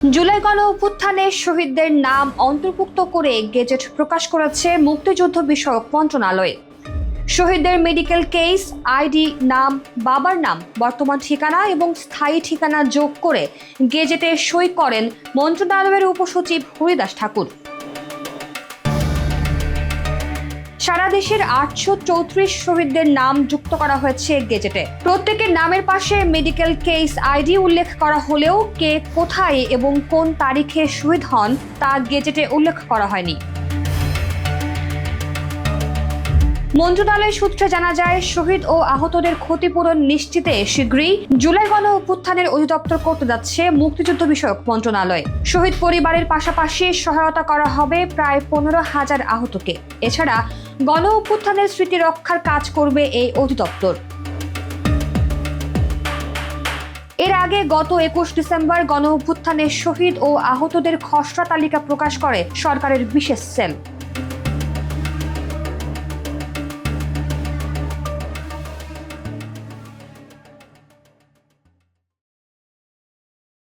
জুলাই গণ অভ্যুত্থানে শহীদদের নাম অন্তর্ভুক্ত করে গেজেট প্রকাশ করেছে মুক্তিযুদ্ধ বিষয়ক মন্ত্রণালয়। শহীদদের মেডিকেল কেস, আইডি, নাম, বাবার নাম, বর্তমান ঠিকানা এবং স্থায়ী ঠিকানা যোগ করে গেজেটে সই করেন মন্ত্রণালয়ের উপসচিব হরিদাস ঠাকুর। সারা দেশের 834 শহীদদের নাম যুক্ত করা হয়েছে গেজেটে। প্রত্যেকের নামের পাশে মেডিকেল কেস, আইডি উল্লেখ করা হলেও কে কোথায় এবং কোন তারিখে শহীদ হন তা গেজেটে উল্লেখ করা হয়নি। মন্ত্রণালয় সূত্রে জানা যায়, শহীদ ও আহতদের ক্ষতিপূরণ নিশ্চিতে শীঘ্রই জুলাই গণ অভ্যুত্থানের অধিদপ্তর করতে যাচ্ছে মুক্তিযুদ্ধ বিষয়ক মন্ত্রণালয়। শহীদ পরিবারের পাশাপাশি সহায়তা করা হবে প্রায় 15,000 আহতকে। এছাড়া গণ অভ্যুত্থানের স্মৃতি রক্ষার কাজ করবে এই অধিদপ্তর। এর আগে গত 21 ডিসেম্বর গণ অভ্যুত্থানে শহীদ ও আহতদের খসড়া তালিকা প্রকাশ করে সরকারের বিশেষ সেল।